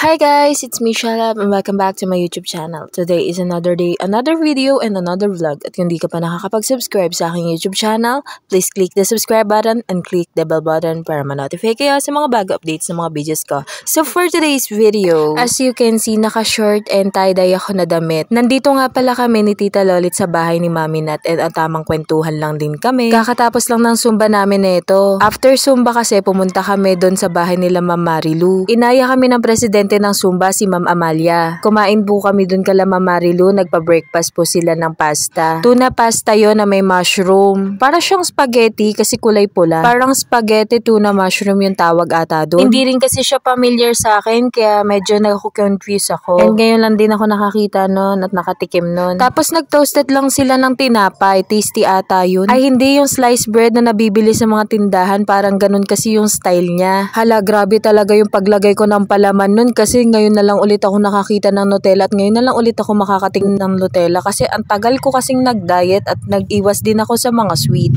Hi guys, it's me Shalab and welcome back to my YouTube channel. Today is another day, another video, and another vlog. At kung di ka pa nakakapag-subscribe sa aking YouTube channel, please click the subscribe button and click the bell button para ma-notify kayo sa mga bago updates ng mga videos ko. So for today's video, as you can see, naka-short and tie-dye ako na damit. Nandito nga pala kami ni Tita Lolit sa bahay ni Mami Nat and ang tamang kwentuhan lang din kami. Kakatapos lang ng Zumba namin nito. After Zumba kasi pumunta kami doon sa bahay nila Ma'am Marilu. Inaya kami ng presidente ng Zumba, si Ma'am Amalia. Kumain po kami dun kala Ma'am Marilu, nagpa-breakfast po sila ng pasta. Tuna pasta yon na may mushroom. Para siyang spaghetti kasi kulay pula. Parang spaghetti tuna mushroom yung tawag ata dun. Hindi rin kasi siya familiar sa akin kaya medyo nako-confuse ako. And ngayon lang din ako nakakita nun at nakatikim nun. Tapos nag-toasted lang sila ng tinapay. Tasty ata yun. Ay hindi yung sliced bread na nabibili sa mga tindahan. Parang ganun kasi yung style niya. Hala, grabe talaga yung paglagay ko ng palaman nun kasi ngayon na lang ulit ako nakakita ng Nutella at ngayon na lang ulit ako makakatingin ng Nutella kasi ang tagal ko kasing nag-diet at nag-iwas din ako sa mga sweet.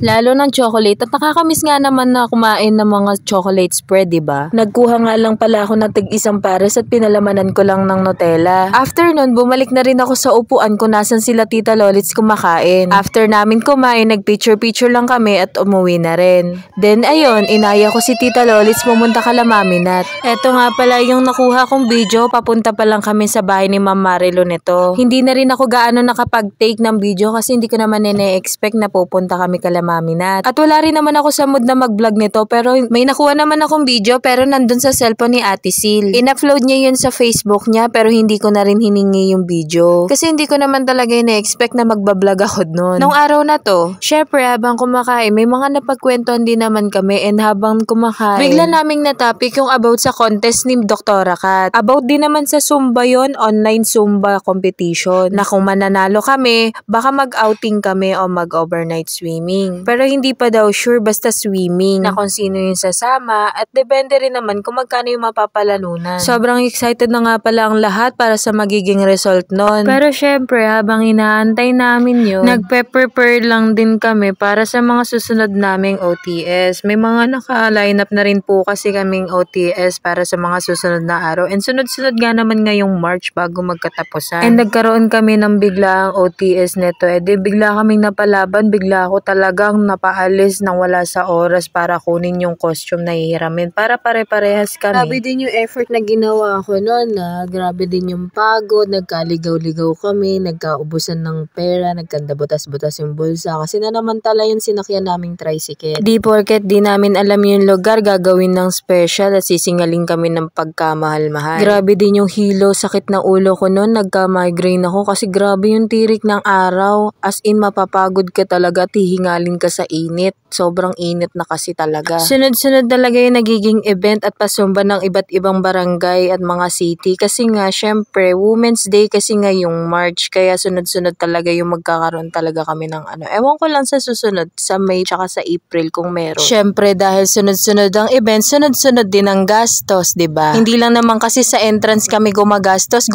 Lalo ng chocolate at nakakamiss nga naman na kumain ng mga chocolate spread, diba? Nagkuha nga lang pala ako ng tig-isang pares at pinalamanan ko lang ng Nutella. After nun, bumalik na rin ako sa upuan kung nasan sila Tita Lolits kumakain. After namin kumain, nag-picture-picture lang kami at umuwi na rin. Then ayun, inaya ko si Tita Lolits pumunta kala Mami Nat. Eto nga pala yung nakuha kong video, papunta pa lang kami sa bahay ni Ma'am Marilu nito. Hindi na rin ako gaano nakapag-take ng video kasi hindi ko naman nene-expect na pupunta kami kala Mami Nat. At wala rin naman ako sa mood na mag-vlog nito pero may nakuha naman akong video pero nandun sa cellphone ni Ate Sil. In-upload niya yun sa Facebook niya pero hindi ko na rin hiningi yung video. Kasi hindi ko naman talaga ine-expect na magbablog ako nun. Nung araw na to, syempre habang kumakain, may mga napagkwentuhan din naman kami and habang kumakain, bigla naming na-topic yung about sa contest ni Dr. Kat. About din naman sa Zumba yon, online Zumba competition. Na kung mananalo kami, baka mag-outing kami o mag-overnight swimming. Pero hindi pa daw sure basta swimming na kung sino yung sasama at depende rin naman kung magkano yung mapapalalunan. Sobrang excited na nga pala ang lahat para sa magiging result nun. Pero syempre habang inaantay namin yun, nagpe-prepare lang din kami para sa mga susunod naming OTS. May mga naka-line up na rin po kasi kaming OTS para sa mga susunod na araw. And sunod-sunod nga naman ngayong March bago magkatapusan. And nagkaroon kami ng biglaang OTS neto. Bigla kaming napalaban, bigla ako talagang napaalis nang wala sa oras para kunin yung costume na hihiramin para pare-parehas kami. Grabe din yung effort na ginawa ko noon. Grabe din yung pagod, nagkaligaw-ligaw kami, nagkaubusan ng pera, nagkandabutas-butas yung bulsa kasi na naman tala yung sinakyan naming tricycle. Di porket di namin alam yung lugar, gagawin ng special at sisingaling kami ng pagkamahal-mahal. Grabe din yung hilo, sakit na ulo ko noon, nagka-migraine ako kasi grabe yung tirik ng araw. As in mapapagod ka talaga, hihingalin ka sa init. Sobrang init na kasi talaga. Sunod-sunod talaga yung nagiging event at pasumba ng iba't ibang barangay at mga city kasi nga syempre Women's Day kasi nga yung March kaya sunod-sunod talaga yung magkakaroon talaga kami ng ano. Ewan ko lang sa susunod sa May tsaka sa April kung meron. Syempre dahil sunod-sunod ang event, sunod-sunod din ang gastos, 'di ba? Hindi lang naman kasi sa entrance kami gumagastos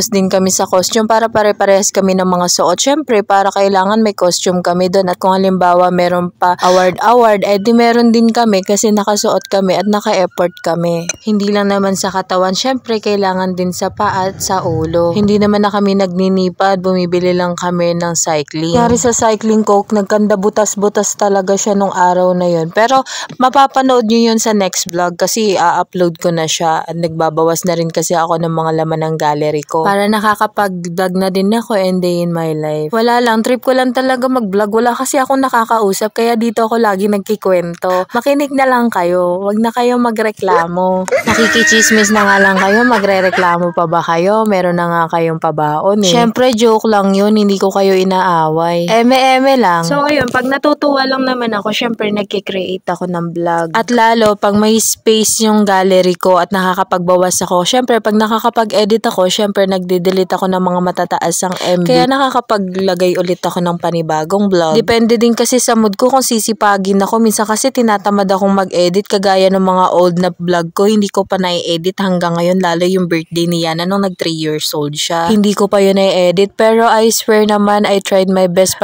din kami sa costume para pare-parehas kami ng mga suot. Syempre para kailangan may costume kami doon at kung halimbawa meron pa award, di meron din kami kasi nakasuot kami at naka-effort kami. Hindi lang naman sa katawan, syempre kailangan din sa paa at sa ulo. Hindi naman na kami nagninipad, bumibili lang kami ng cycling. Kaya sa cycling coke, nagkanda butas-butas talaga siya nung araw na yun. Pero mapapanood nyo yun sa next vlog kasi i-upload ko na siya at nagbabawas na rin kasi ako ng mga laman ng gallery ko. Para nakakapag-vlog na din ako and day in my life. Wala lang, trip ko lang talaga mag-vlog. Wala kasi akong nakakausap kaya dito ako lagi nagkikwento. Makinig na lang kayo. Wag na kayo magreklamo. Nakikichismis na nga lang kayo. Magrereklamo pa ba kayo? Meron na nga kayong pabaon eh. Syempre joke lang yun. Hindi ko kayo inaaway. Eme-eme lang. So ayun, pag natutuwa lang naman ako, syempre nagkikreate ako ng vlog. At lalo, pag may space yung gallery ko at nakakapagbawas ako, syempre pag nakakapag-edit ako, syempre nagde-delete ako ng mga matataas ang MB. Kaya nakakapaglagay ulit ako ng panibagong vlog. Depende din kasi kasi sa mood ko kung sisipagin ako. Minsan kasi tinatamad akong mag-edit kagaya ng mga old na vlog ko. Hindi ko pa na-edit hanggang ngayon, lalo yung birthday ni Yana nung nag 3 years old siya. Hindi ko pa yun na-edit, pero I swear naman I tried my best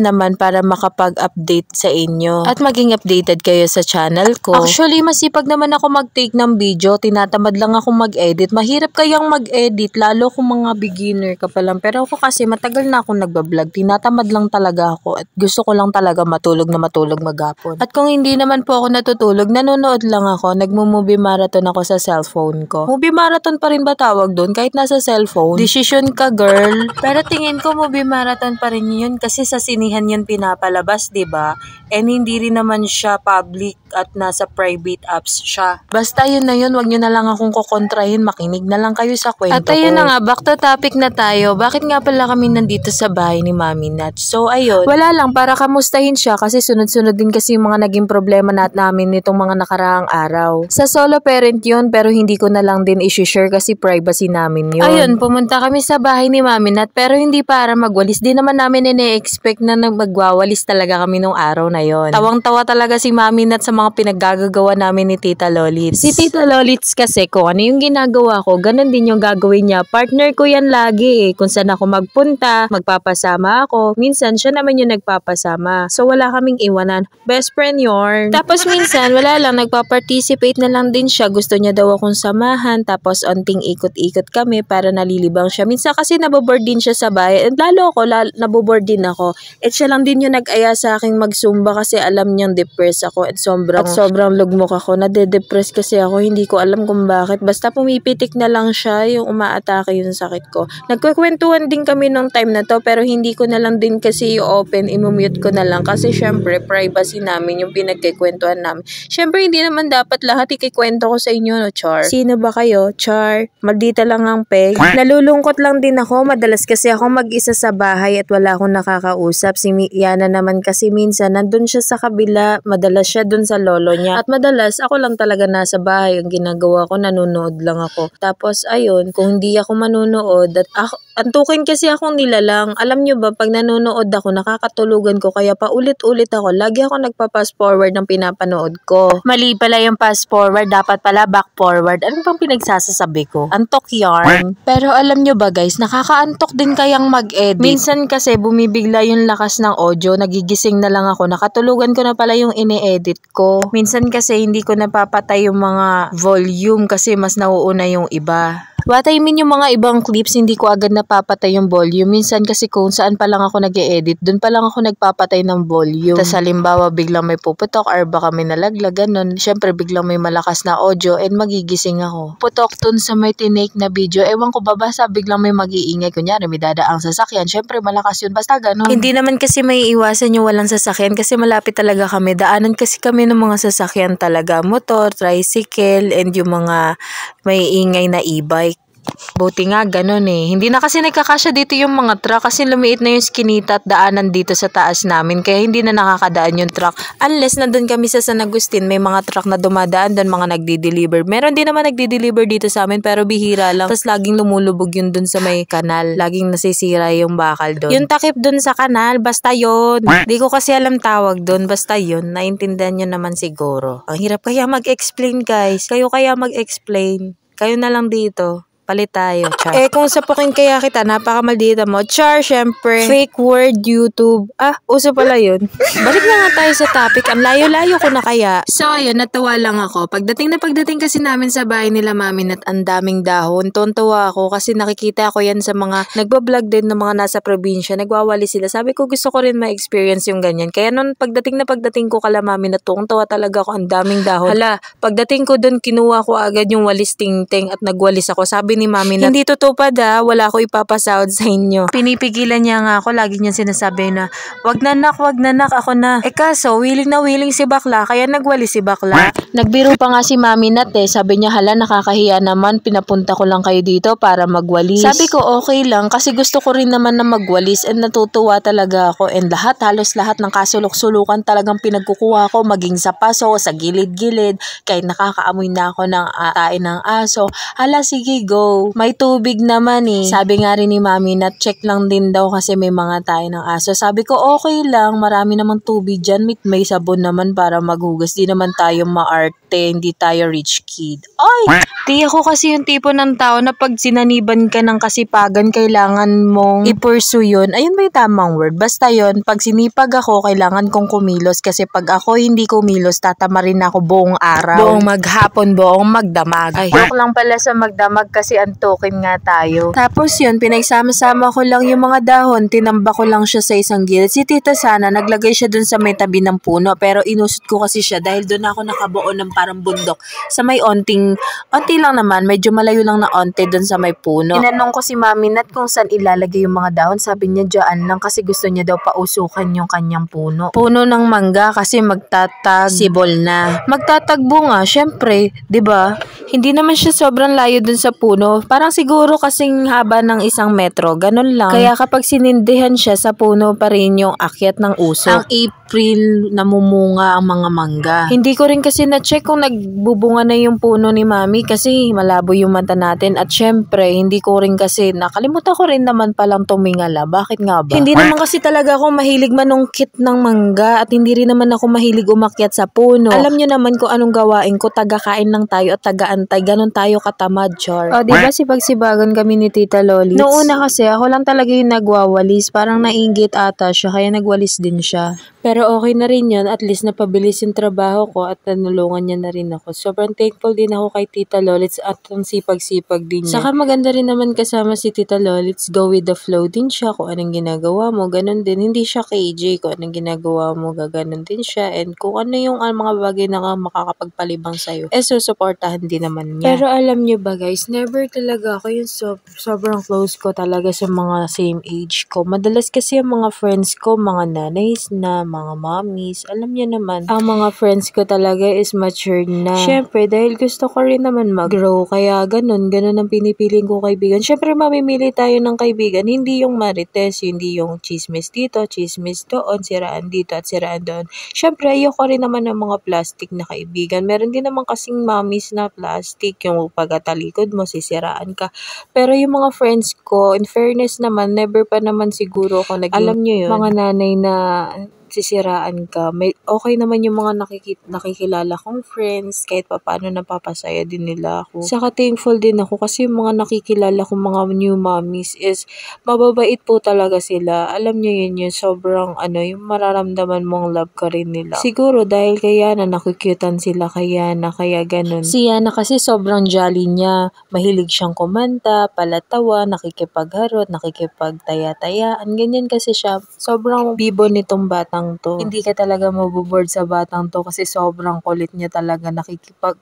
naman para makapag-update sa inyo at maging updated kayo sa channel ko. Actually, masipag naman ako mag-take ng video. Tinatamad lang ako mag-edit. Mahirap kayang mag-edit, lalo kung mga beginner ka pa lang. Pero ako kasi matagal na akong nagbablog. Tinatamad lang talaga ako at gusto ko lang talaga matulog maghapon. At kung hindi naman po ako natutulog, nanonood lang ako. Nagmo-movie marathon ako sa cellphone ko. Movie marathon pa rin ba tawag doon kahit nasa cellphone? Decision ka, girl. Pero tingin ko movie marathon pa rin yun kasi sa sinihan yun pinapalabas, 'di ba? And hindi rin naman siya public at nasa private apps siya. Basta yun na yun, wag nyo na lang akong kukontrahin, makinig na lang kayo sa kwento ko. At ayun na nga, back to topic na tayo. Bakit nga pala kami nandito sa bahay ni Mami Nat? So ayun, wala lang, para kamustahin siya kasi sunod-sunod din kasi yung mga naging problema namin nitong mga nakaraang araw. Sa solo parent yun, pero hindi ko na lang din i-share kasi privacy namin yun. Ayun, pumunta kami sa bahay ni Mami Nat pero hindi para magwalis. Di naman namin ine-expect na magwawalis talaga kami nung araw na yon. Tawang-tawa talaga si Mami Nat sa mga pinaggagawa namin ni Tita Lolits. Si Tita Lolits kasi kung ano yung ginagawa ko, ganun din yung gagawin niya. Partner ko yan lagi eh. Kung saan ako magpunta, magpapasama ako. Minsan siya naman yung nagpapasama. So wala kaming iwanan. Best friend yorn. Tapos minsan wala lang, nagpa-participate na lang din siya. Gusto niya daw akong samahan. Tapos onting ikot-ikot kami para nalilibang siya. Minsan kasi naboboard din siya sa bahay. And lalo ako, naboboard din ako. At siya lang din yung nag-aya sa aking magsumba kasi alam niyang depressed ako at sobrang lugmok ako. Nade-depress kasi ako. Hindi ko alam kung bakit. Basta pumipitik na lang siya yung umaatake yung sakit ko. Nagkukwentuhan din kami nung time na to pero hindi ko na lang din kasi i-open. I-mute ko na lang kasi syempre privacy namin yung pinagkikwentuhan namin. Syempre hindi naman dapat lahat ikikwento ko sa inyo, no, Char? Sino ba kayo? Char? Maldita lang ang peg. Nalulungkot lang din ako. Madalas kasi ako mag-isa sa bahay at wala akong nakakausap. Si Yana naman kasi minsan nandun siya sa kabila. Madalas siya dun sa lolo niya. At madalas ako lang talaga nasa bahay. Ang ginagawa ko, nanonood lang ako. Tapos ayun, kung hindi ako manonood at antukin kasi akong nilalang. Alam nyo ba, pag nanonood ako, nakakatulugan ko. Kaya paulit-ulit ako. Lagi ako nagpa-fast forward ng pinapanood ko. Mali pala yung fast forward. Dapat pala back forward. Ano bang pinagsasasabi ko? Antok yarn. Pero alam nyo ba guys, nakakaantok din kayang mag-edit. Minsan kasi bumibigla yung lakas ng audio. Nagigising na lang ako. Nakatulugan ko na pala yung ine-edit ko. Minsan kasi hindi ko napapatay yung mga volume kasi mas nauuna yung iba. What I mean, yung mga ibang clips, hindi ko agad napapatay yung volume. Minsan kasi kung saan pa lang ako nag-e-edit, dun pa lang ako nagpapatay ng volume. Tapos halimbawa, biglang may puputok or baka may nalaglag, ganun. Siyempre, biglang may malakas na audio and magigising ako. Putok dun sa may tinake na video. Ewan ko ba, basta biglang may mag-iingay. Kunyari, may dadaang sasakyan. Siyempre, malakas yun. Basta ganun. Hindi naman kasi may iwasan yung walang sasakyan kasi malapit talaga kami. Daanan kasi kami ng mga sasakyan talaga. Motor, tricycle, and yung mga may ingay na e-bike. Buti nga ganun eh. Hindi na kasi nagkakasya dito yung mga truck kasi lumiit na yung skinita at daanan dito sa taas namin. Kaya hindi na nakakadaan yung truck. Unless nandun kami sa San Agustin, may mga truck na dumadaan doon, mga nagdi-deliver. Meron din naman nagdi-deliver dito sa amin pero bihira lang. Tapos laging lumulubog yun dun sa may kanal. Laging nasisira yung bakal doon. Yung takip dun sa kanal, basta yun. Di ko kasi alam tawag doon, basta yun. Naintindihan nyo naman siguro. Ang hirap kaya mag-explain guys. Kayo kaya mag-explain. Kayo na lang dito. Palit tayo, Char. Kung sapukin kaya kita, napakamaldita mo. Char, syempre. Fake word, YouTube. Uso pala yun. Balik na nga tayo sa topic. Ang layo-layo ko na kaya. So, ayun, natuwa lang ako. Pagdating kasi namin sa bahay nila Mami Nat, ang daming dahon. Tontuwa ako kasi nakikita ko yan sa mga nagbablog din ng mga nasa probinsya. Nagwawali sila. Sabi ko, gusto ko rin ma-experience yung ganyan. Kaya nun, pagdating ko kala Mami Nat, tuwa talaga ako. Ang daming dahon. Hala, pagdating ko dun, kinuha ko agad yung walis ting-ting at nagwalis ako. Sabi ni Mami Nat, hindi totoo pa wala ko ipapasahod sa inyo. Pinipigilan niya nga ako, lagi niya sinasabi na, wag na nak, ako na. Kaso, willing na willing si bakla, kaya nagwali si bakla. Nagbiro pa nga si Mami Nat sabi niya, hala nakakahiya naman, pinapunta ko lang kayo dito para magwalis. Sabi ko, okay lang, kasi gusto ko rin naman na magwalis and natutuwa talaga ako. And halos lahat ng kasulok-sulukan talagang pinagkukuha ko, maging sa paso, sa gilid-gilid, kahit nakakaamoy na ako ng tae ng aso. Hala, sige, go. Hello, may tubig naman eh. Sabi nga rin ni Mami na check lang din daw kasi may mga tayo ng aso. Sabi ko okay lang, marami namang tubig dyan. May sabon naman para maghugas. Di naman tayo maarte, hindi tayo rich kid. Ay! Di ako kasi yung tipo ng tao na pag sinaniban ka ng kasipagan, kailangan mong i-pursue yun. Ayun ba yung tamang word? Basta yun, pag sinipag ako, kailangan kong kumilos kasi pag ako hindi kumilos, tatama rin ako buong araw. Buong maghapon, buong magdamag. Ay, joke lang pala sa magdamag kasi antukin nga tayo. Tapos yun, pinagsama-sama ko lang yung mga dahon, tinamba ko lang siya sa isang gilid. Si Tita Sana, naglagay siya dun sa may tabi ng puno, pero inusot ko kasi siya dahil dun ako nakabuo ng parang bundok. Sa may onti lang naman, medyo malayo lang na onte dun sa may puno. Tinanong ko si Mami Nat kung saan ilalagay yung mga dahon. Sabi niya dyan lang kasi gusto niya daw pausukan yung kanyang puno. Puno ng mangga kasi magtatag-sibol na. Magtatagbo nga, syempre, 'di ba? Hindi naman siya sobrang layo dun sa puno. Parang siguro kasing haba ng 1 metro, ganun lang. Kaya kapag sinindihan siya sa puno pa rin yung akyat ng usok. Ang April namumunga ang mga mangga. Hindi ko rin kasi na-check kung nagbubunga na yung puno ni Mami kasi malabo yung mata natin at syempre hindi ko rin kasi nakalimutan ko rin naman palang tumingala. Bakit nga ba? Hindi naman kasi talaga ako mahilig manungkit ng mangga at hindi rin naman ako mahilig umakyat sa puno. Alam nyo naman kung anong gawain ko, taga-kain lang tayo at taga-antay. Ganon tayo katamad, char. O, diba sipagsibagan kami ni Tita Lolits? Noong una kasi ako lang talaga yung nagwawalis. Parang nainggit ata siya kaya nagwalis din siya. Pero okay na rin yun, at least napabilis yung trabaho ko at nanulungan niya na rin ako. Sobrang thankful din ako kay Tita Lolits at ang sipag-sipag din niya. Saka maganda rin naman kasama si Tita Lolits, go with the flow din siya kung anong ginagawa mo, ganun din. Hindi siya KJ, kung anong ginagawa mo, gaganon din siya. And kung ano yung mga bagay na makakapagpalibang sa'yo, susuportahan din naman niya. Pero alam niyo ba guys, never talaga ako yung sobrang close ko talaga sa mga same age ko. Madalas kasi yung mga friends ko, mga nanays na, mga mommies, alam niyo naman, ang mga friends ko talaga is matured na. Syempre, dahil gusto ko rin naman mag-grow, kaya ganun ang pinipiling ko kaibigan. Syempre, mamimili tayo ng kaibigan, hindi yung marites, hindi yung chismis dito, chismis doon, siraan dito at siraan doon. Syempre, ayoko rin naman ng mga plastic na kaibigan. Meron din naman kasing mommies na plastic, yung pagkatalikod mo, sisiraan ka. Pero yung mga friends ko, in fairness naman, never pa naman siguro ako naging, alam niyo yun, mga nanay na sisiraan ka. Okay naman yung mga nakikilala kong friends, kahit paano napapasaya din nila ako. Saka thankful din ako kasi yung mga nakikilala kong mga new mommies is mababait po talaga sila. Alam nyo yun, sobrang yung mararamdaman mong love ka rin nila. Siguro dahil kaya na nakukyutan sila kaya ganun. Si Yana kasi sobrang jolly niya. Mahilig siyang kumanta, palatawa, nakikipagharot, nakikipagtaya-tayaan. Ganyan kasi siya. Sobrang bibo nitong bata to. Hindi ka talaga maboboard sa batang to kasi sobrang kulit niya talaga. Pag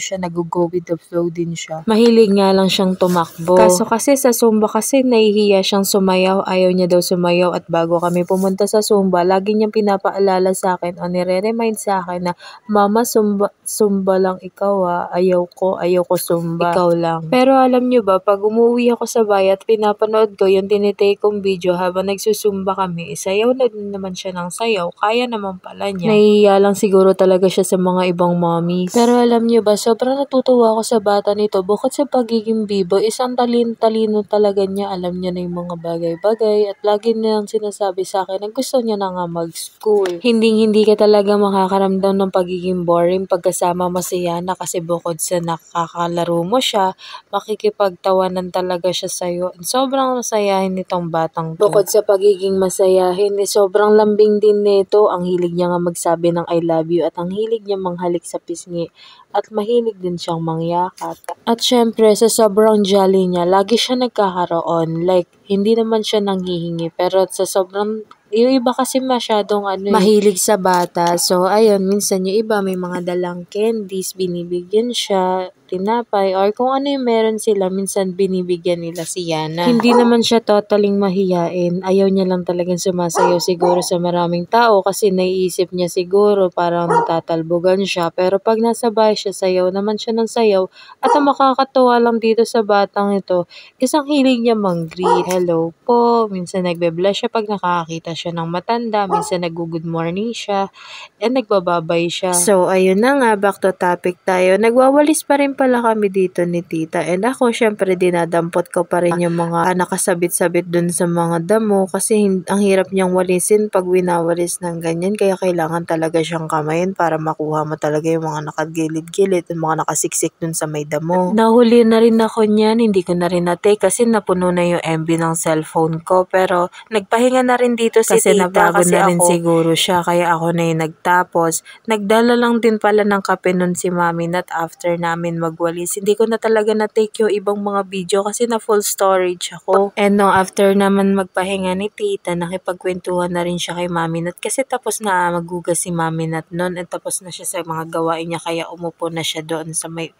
siya, nag-go with the flow din siya. Mahilig nga lang siyang tumakbo. Kaso kasi sa Zumba kasi nahihiya siyang sumayaw. Ayaw niya daw sumayaw at bago kami pumunta sa Zumba, lagi niyang pinapaalala sa akin o nire-remind sa akin na, Mama, Zumba lang ikaw Ayaw ko Zumba. Ikaw lang. Pero alam niyo ba, pag umuwi ako sa bayan at pinapanood ko yung tinitake kong video habang nagsusumba kami, isayaw na din naman siya ng sayaw, kaya naman pala niya. Nahihiya lang siguro talaga siya sa mga ibang mommies. Pero alam niyo ba, sobrang natutuwa ako sa bata nito. Bukod sa pagiging bibo, isang talino talaga niya. Alam niya na yung mga bagay-bagay at lagi niyang sinasabi sa akin na gusto niya na nga mag-school. Hindi ka talaga makakaramdam ng pagiging boring pagkasama mo si Yana kasi bukod sa nakakalaro mo siya, makikipagtawanan talaga siya sa'yo. Sobrang masayahin nitong batang to. Bukod sa pagiging masayahin, sobrang lambing din nito. Ang hilig niya nga magsabi ng I love you at ang hilig niya manghalik sa pisngi at mahilig din siyang mangyakap. At syempre, sa sobrang jolly niya, lagi siya nagkakaroon. Like, hindi naman siya nanghihingi pero sa sobrang yung iba kasi masyadong mahilig sa bata. So, ayun, minsan yung iba may mga dalang candies, binibigyan siya, tinapay, or kung ano yung meron sila, minsan binibigyan nila si Yana. Hindi naman siya totaling mahiyain. Ayaw niya lang talagang sumasayaw siguro sa maraming tao kasi naiisip niya siguro parang natatalbogan siya. Pero pag nasa bahay siya, sayaw naman siya ng sayaw. At ang makakatuwa lang dito sa batang ito, isang hilig niya mang-greet. Hello po. Minsan nagbe-blush siya pag nakakita siya ng matanda. Minsan nag-good morning siya. And nagbababay siya. So, ayun na nga. Back to topic tayo. Nagwawalis pa rin pala kami dito ni tita and ako syempre dinadampot ko pa rin yung mga nakasabit-sabit dun sa mga damo kasi ang hirap niyang walisin pag winawalis ng ganyan kaya kailangan talaga siyang kamayin para makuha mo talaga yung mga nakagilid-gilid yung mga nakasiksik dun sa may damo. Nahuli na rin ako niyan, hindi ko na rin na-take kasi napuno na yung MB ng cellphone ko pero nagpahinga na rin dito si Kasi tita napagod kasi na rin ako, siguro siya kaya ako na yung nagtapos. Nagdala lang din pala ng kape nun si Mami Nat after namin magwalis. Hindi ko na talaga na-take yung ibang mga video kasi na full storage ako. And no, after naman magpahinga ni tita, nakipagkwentuhan na rin siya kay Mami Nat kasi tapos na maghugas si Mami Nat nun at tapos na siya sa mga gawain niya kaya umupo na siya doon sa may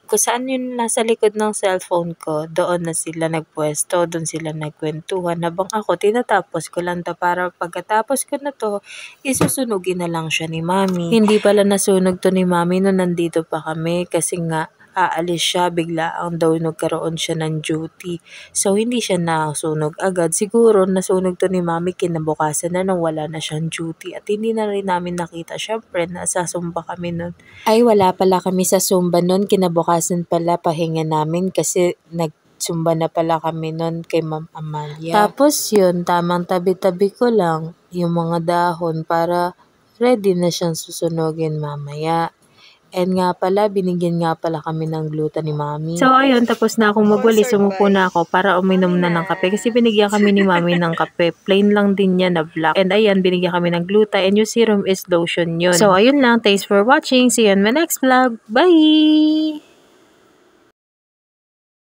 kung saan yun nasa likod ng cellphone ko, doon na sila nagpwesto, doon sila nagkwentuhan habang ako tinatapos ko lang to para pagkatapos ko na to, isusunugin na lang siya ni Mami. Hindi pala nasunog to ni Mami no nandito pa kami kasi nga aalis siya, biglaan daw nagkaroon siya ng duty. So, hindi siya nasunog agad. Siguro, nasunog to ni Mami kinabukasan na nung wala na siyang duty. At hindi na rin namin nakita. Syempre, nasasumba kami nun. Ay, wala pala kami sa Zumba nun. Kinabukasan pala pahinga namin kasi Zumba na pala kami nun kay Ma'am Amalia. Tapos yun, tamang tabi-tabi ko lang yung mga dahon para ready na siyang susunogin mamaya. And nga pala, binigyan nga pala kami ng gluta ni Mami. So ayun, tapos na akong magwalis, sumupo na ako para uminom na ng kape. Kasi binigyan kami ni Mami ng kape. Plain lang din niya na black. And ayan, binigyan kami ng gluta and yung serum is lotion yun. So ayun lang, thanks for watching. See you in my next vlog. Bye!